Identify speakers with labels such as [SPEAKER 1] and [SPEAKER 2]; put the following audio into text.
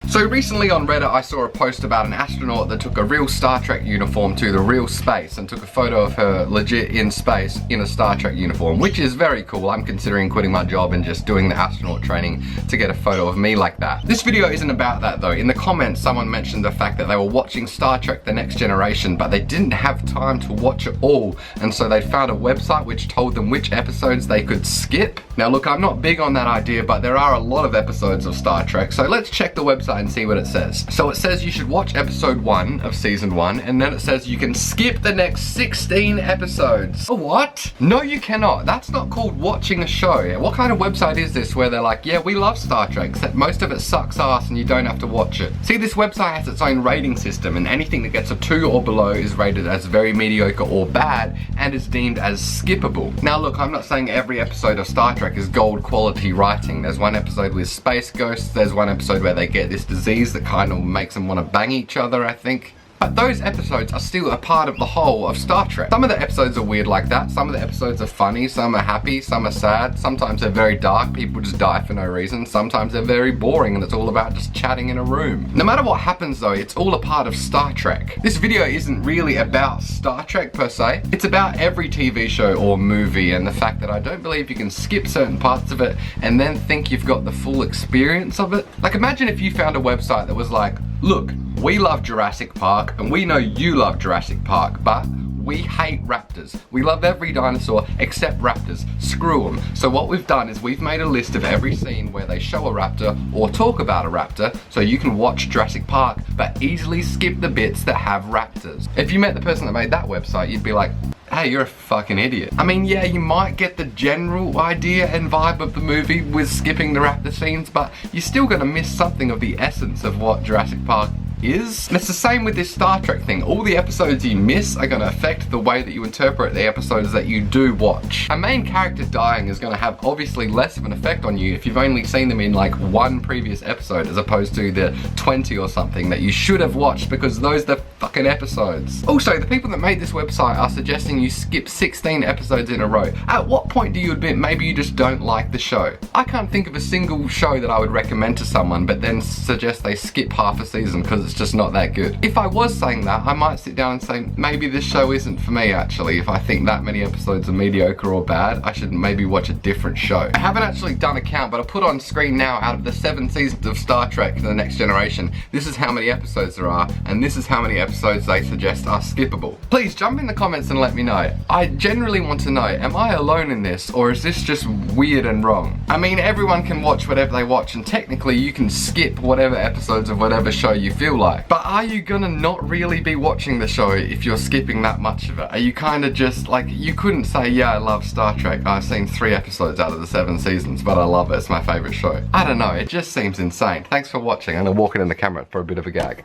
[SPEAKER 1] So recently on Reddit I saw a post about an astronaut that took a real Star Trek uniform to the real space and took a photo of her legit in space in a Star Trek uniform, which is very cool. I'm considering quitting my job and just doing the astronaut training to get a photo of me like that. This video isn't about that though. In the comments someone mentioned the fact that they were watching Star Trek The Next Generation but they didn't have time to watch it all, and so they found a website which told them which episodes they could skip. Now look, I'm not big on that idea, but there are a lot of episodes of Star Trek, so let's check the website and see what it says. So it says you should watch episode 1 of season 1, and then it says you can skip the next 16 episodes. What? No, you cannot. That's not called watching a show. What kind of website is this where they're like, yeah, we love Star Trek, except most of it sucks ass and you don't have to watch it? See, this website has its own rating system, and anything that gets a 2 or below is rated as very mediocre or bad and is deemed as skippable. Now look, I'm not saying every episode of Star Trek is gold quality writing. There's one episode with space ghosts, there's one episode where they get this disease that kind of makes them want to bang each other, I think. But those episodes are still a part of the whole of Star Trek. Some of the episodes are weird like that, some of the episodes are funny, some are happy, some are sad, sometimes they're very dark, people just die for no reason, sometimes they're very boring and it's all about just chatting in a room. No matter what happens though, it's all a part of Star Trek. This video isn't really about Star Trek per se, it's about every TV show or movie, and the fact that I don't believe you can skip certain parts of it and then think you've got the full experience of it. Like imagine if you found a website that was like, look, we love Jurassic Park and we know you love Jurassic Park, but we hate raptors. We love every dinosaur except raptors. Screw them. So what we've done is we've made a list of every scene where they show a raptor or talk about a raptor, so you can watch Jurassic Park but easily skip the bits that have raptors. If you met the person that made that website, you'd be like, hey, you're a fucking idiot. I mean, yeah, you might get the general idea and vibe of the movie with skipping the raptor scenes, but you're still gonna miss something of the essence of what Jurassic Park is. And it's the same with this Star Trek thing. All the episodes you miss are going to affect the way that you interpret the episodes that you do watch. A main character dying is going to have obviously less of an effect on you if you've only seen them in like one previous episode as opposed to the 20 or something that you should have watched, because those are the fucking episodes. Also, the people that made this website are suggesting you skip 16 episodes in a row. At what point do you admit maybe you just don't like the show? I can't think of a single show that I would recommend to someone but then suggest they skip half a season because it's just not that good. If I was saying that, I might sit down and say, maybe this show isn't for me actually. If I think that many episodes are mediocre or bad, I should maybe watch a different show. I haven't actually done a count, but I'll put on screen now, out of the 7 seasons of Star Trek The Next Generation, this is how many episodes there are, and this is how many episodes they suggest are skippable. Please jump in the comments and let me know. I generally want to know, am I alone in this, or is this just weird and wrong? I mean, everyone can watch whatever they watch, and technically you can skip whatever episodes of whatever show you feel like. But are you gonna not really be watching the show if you're skipping that much of it? Are you kind of just like, you couldn't say, yeah, I love Star Trek, I've seen 3 episodes out of the 7 seasons, but I love it, it's my favorite show. I don't know, it just seems insane. Thanks for watching. I'm gonna walk it in the camera for a bit of a gag.